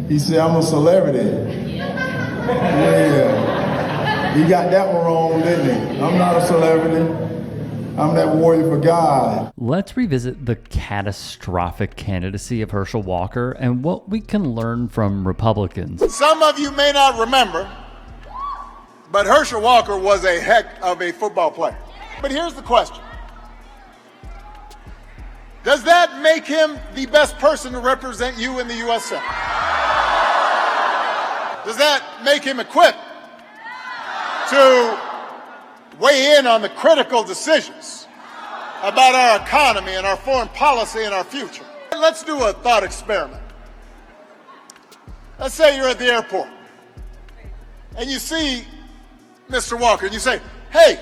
He said, I'm a celebrity. Yeah. He got that one wrong, didn't he? I'm not a celebrity. I'm that warrior for God. Let's revisit the catastrophic candidacy of Herschel Walker and what we can learn from Republicans. Some of you may not remember, but Herschel Walker was a heck of a football player. But here's the question. Does that make him the best person to represent you in the U.S. Senate? Does that make him equipped to weigh in on the critical decisions about our economy and our foreign policy and our future? Let's do a thought experiment. Let's say you're at the airport and you see Mr. Walker and you say, hey,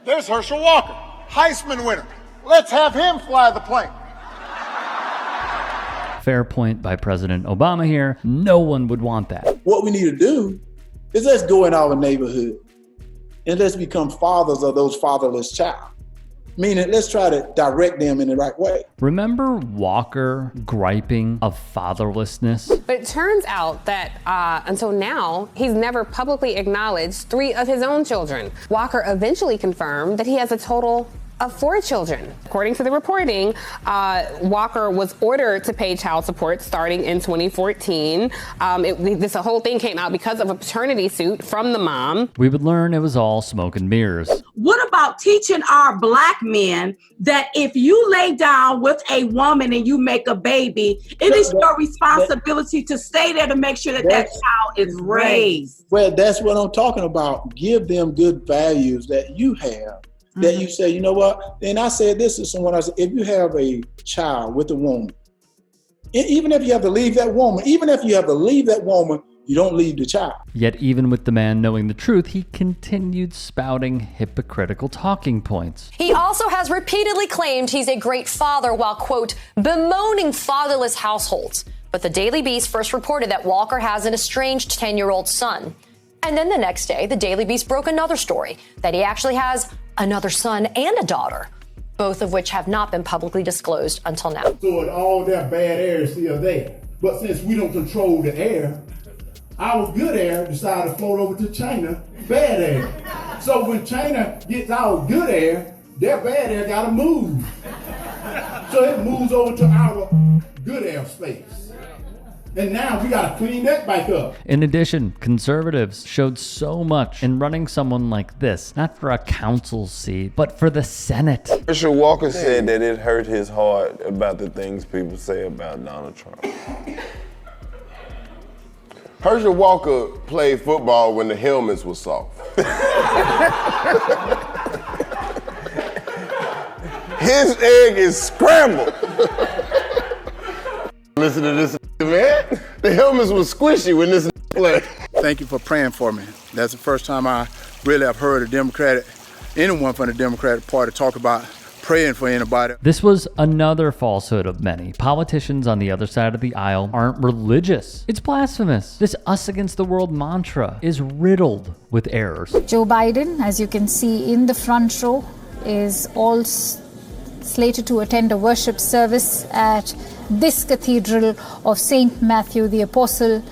there's Herschel Walker, Heisman winner. Let's have him fly the plane. Fair point by President Obama here. No one would want that. What we need to do is let's go in our neighborhood and let's become fathers of those fatherless child. Meaning, let's try to direct them in the right way. Remember Walker griping of fatherlessness? But it turns out that until now, he's never publicly acknowledged 3 of his own children. Walker eventually confirmed that he has a total of 4 children. According to the reporting, Walker was ordered to pay child support starting in 2014. This whole thing came out because of a paternity suit from the mom. We would learn it was all smoke and mirrors. What about teaching our black men that if you lay down with a woman and you make a baby, it is your responsibility to stay there to make sure that that child is raised? Well, that's what I'm talking about. Give them good values that you have. That you say, you know what? And I said this to someone, I said, if you have a child with a woman, even if you have to leave that woman, you don't leave the child. Yet even with the man knowing the truth, he continued spouting hypocritical talking points. He also has repeatedly claimed he's a great father while, quote, bemoaning fatherless households. But the Daily Beast first reported that Walker has an estranged 10-year-old son. And then the next day, the Daily Beast broke another story that he actually has another son and a daughter, both of which have not been publicly disclosed until now. So all that bad air is still there. But since we don't control the air, our good air decided to float over to China, bad air. So when China gets our good air, their bad air gotta move. So it moves over to our good air space. And now we gotta clean that back up. In addition, conservatives showed so much in running someone like this, not for a council seat, but for the Senate. Herschel Walker said that it hurt his heart about the things people say about Donald Trump. Herschel Walker played football when the helmets were soft. His egg is scrambled. Listen to this, man. The helmets were squishy when this played. Thank you for praying for me. That's the first time I really have heard anyone from the Democratic Party talk about praying for anybody. This was another falsehood of many. Politicians on the other side of the aisle aren't religious. It's blasphemous. This us against the world mantra is riddled with errors. Joe Biden, as you can see in the front row, is all slated to attend a worship service at this cathedral of St. Matthew the Apostle,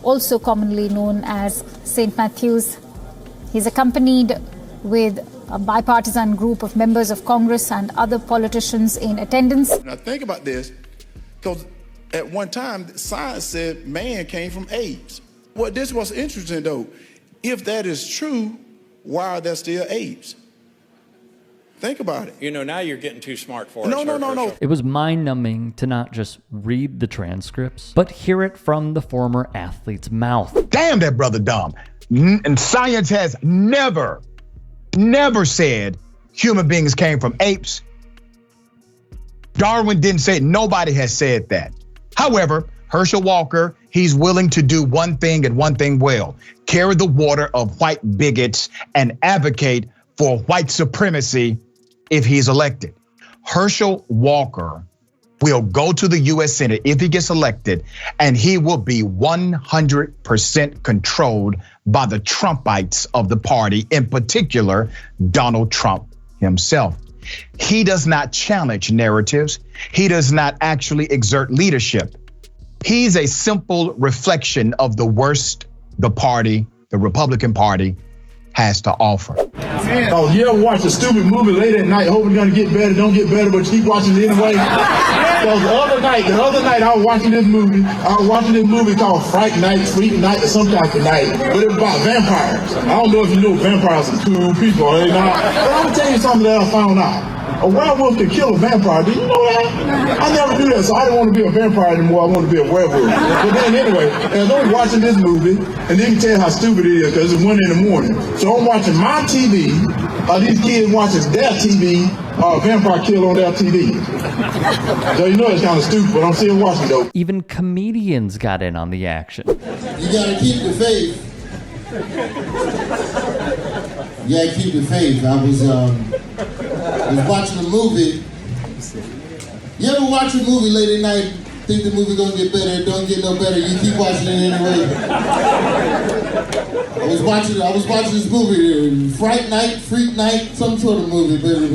also commonly known as St. Matthew's. He's accompanied with a bipartisan group of members of Congress and other politicians in attendance. Now think about this, because at one time science said man came from apes. Well, this was interesting though. If that is true, why are there still apes? Think about it. You know, now you're getting too smart for us. No. It was mind-numbing to not just read the transcripts, but hear it from the former athlete's mouth. Damn, that brother dumb. And science has never said human beings came from apes. Darwin didn't say it. Nobody has said that. However, Herschel Walker, he's willing to do one thing and one thing well: carry the water of white bigots and advocate for white supremacy if he's elected. Herschel Walker will go to the U.S. Senate if he gets elected, and he will be 100% controlled by the Trumpites of the party, in particular, Donald Trump himself. He does not challenge narratives. He does not actually exert leadership. He's a simple reflection of the worst the Republican Party, has to offer. Oh, you ever watch a stupid movie late at night, hoping it's gonna get better, don't get better, but you keep watching it anyway? Because the other night I was watching this movie. Called Freak Night, or some type of night, but it was about vampires. I don't know if you know vampires are cool people, or not. But I'm gonna tell you something that I found out. A werewolf can kill a vampire. Did you know that? I never knew that, so I didn't want to be a vampire anymore. I wanted to be a werewolf. But then anyway, as I was watching this movie, and you can tell how stupid it is because it's 1 a.m. So I'm watching my TV, these kids watching their TV, a vampire kill on their TV. So you know it's kind of stupid, but I'm still watching though. Even comedians got in on the action. You gotta keep the faith. You gotta keep the faith. I was watching a movie. You ever watch a movie late at night, think the movie gonna get better, it don't get no better, you keep watching it anyway? I was watching this movie, Freak Night, some sort of movie, but it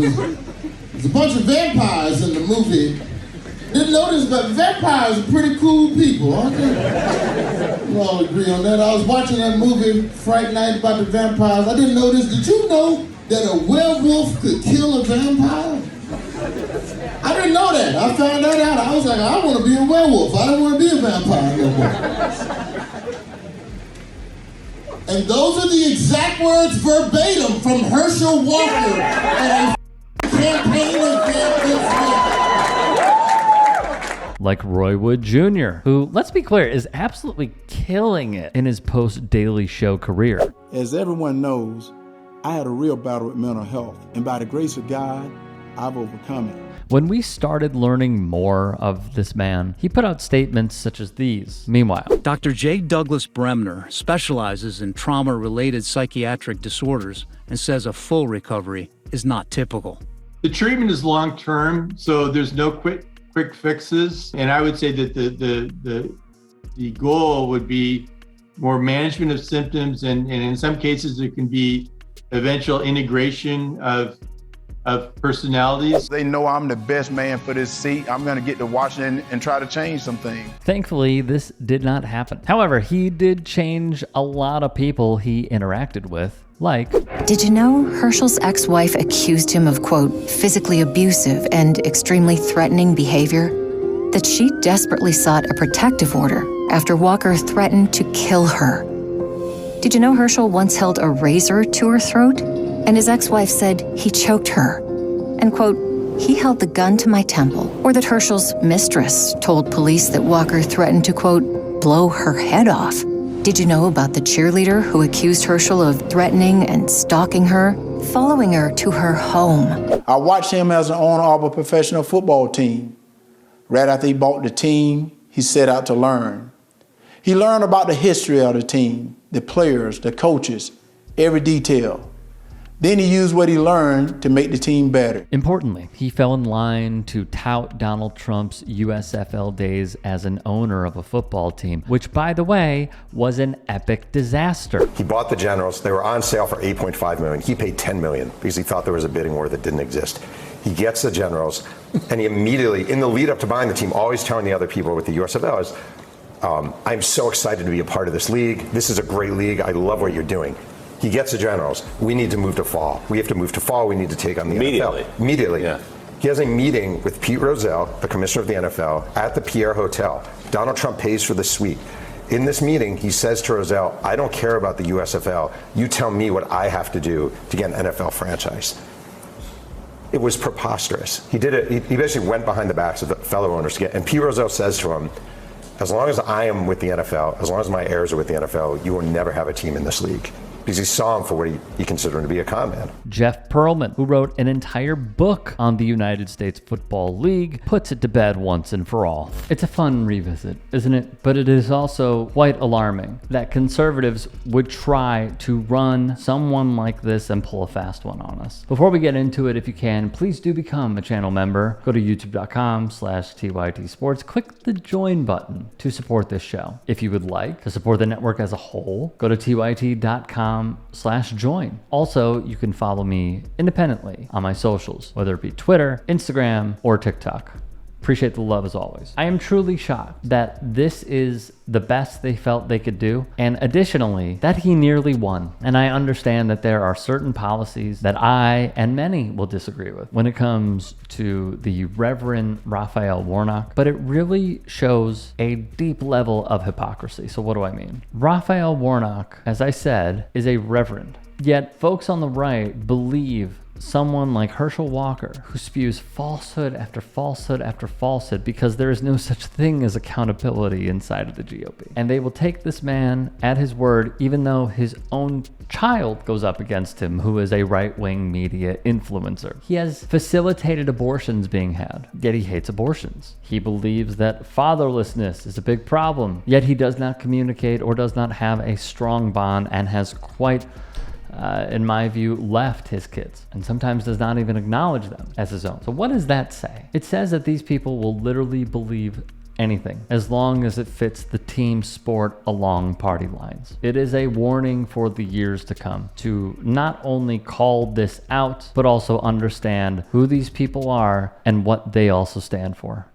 was a bunch of vampires in the movie. Didn't notice, but vampires are pretty cool people, aren't they? We all agree on that. I was watching that movie, Freak Night, about the vampires. I didn't know this. Did you know that a werewolf could kill a vampire? I didn't know that. I found that out. I was like, I want to be a werewolf. I don't want to be a vampire no more. And those are the exact words verbatim from Herschel Walker at a campaign event. Like Roy Wood Jr., who, let's be clear, is absolutely killing it in his post-Daily Show career. As everyone knows, I had a real battle with mental health, and by the grace of God, I've overcome it. When we started learning more of this man, he put out statements such as these. Meanwhile, Dr. J. Douglas Bremner specializes in trauma-related psychiatric disorders and says a full recovery is not typical. The treatment is long-term, so there's no quick fixes. And I would say that the goal would be more management of symptoms, and in some cases there can be eventual integration of personalities. They know I'm the best man for this seat. I'm going to get to Washington and try to change some things. Thankfully, this did not happen. However, he did change a lot of people he interacted with, like... Did you know Herschel's ex-wife accused him of, quote, physically abusive and extremely threatening behavior? That she desperately sought a protective order after Walker threatened to kill her. Did you know Herschel once held a razor to her throat? And his ex-wife said he choked her. And, quote, he held the gun to my temple. Or that Herschel's mistress told police that Walker threatened to, quote, blow her head off. Did you know about the cheerleader who accused Herschel of threatening and stalking her, following her to her home? I watched him as an owner of a professional football team. Right after he bought the team, he set out to learn. He learned about the history of the team, the players, the coaches, every detail. Then he used what he learned to make the team better. Importantly, he fell in line to tout Donald Trump's USFL days as an owner of a football team, which, by the way, was an epic disaster. He bought the Generals. They were on sale for $8.5 million. He paid $10 million because he thought there was a bidding war that didn't exist. He gets the Generals, and he immediately, in the lead up to buying the team, always telling the other people with the USFL is, I'm so excited to be a part of this league. This is a great league. I love what you're doing. He gets the Generals. We need to move to fall. We have to move to fall. We need to take on the NFL. Immediately. Yeah. He has a meeting with Pete Rozelle, the commissioner of the NFL, at the Pierre Hotel. Donald Trump pays for the suite. In this meeting, he says to Rozelle, I don't care about the USFL. You tell me what I have to do to get an NFL franchise. It was preposterous. He did it. He basically went behind the backs of the fellow owners to get, and Pete Rozelle says to him, as long as I am with the NFL, as long as my heirs are with the NFL, you will never have a team in this league. Because he saw him for what he considered him to be, a con man. Jeff Pearlman, who wrote an entire book on the United States Football League, puts it to bed once and for all. It's a fun revisit, isn't it? But it is also quite alarming that conservatives would try to run someone like this and pull a fast one on us. Before we get into it, if you can, please do become a channel member. Go to youtube.com/TYT Sports. Click the join button to support this show. If you would like to support the network as a whole, go to tyt.com/join. Also, you can follow me independently on my socials, whether it be Twitter, Instagram, or TikTok. Appreciate the love as always. I am truly shocked that this is the best they felt they could do, and additionally, that he nearly won. And I understand that there are certain policies that I and many will disagree with when it comes to the Reverend Raphael Warnock, but it really shows a deep level of hypocrisy. So what do I mean? Raphael Warnock, as I said, is a reverend. Yet folks on the right believe someone like Herschel Walker, who spews falsehood after falsehood after falsehood because there is no such thing as accountability inside of the GOP. And they will take this man at his word, even though his own child goes up against him, who is a right-wing media influencer. He has facilitated abortions being had, yet he hates abortions. He believes that fatherlessness is a big problem, yet he does not communicate or does not have a strong bond and has quite in my view, left his kids and sometimes does not even acknowledge them as his own. So what does that say? It says that these people will literally believe anything as long as it fits the team sport along party lines. It is a warning for the years to come to not only call this out, but also understand who these people are and what they also stand for.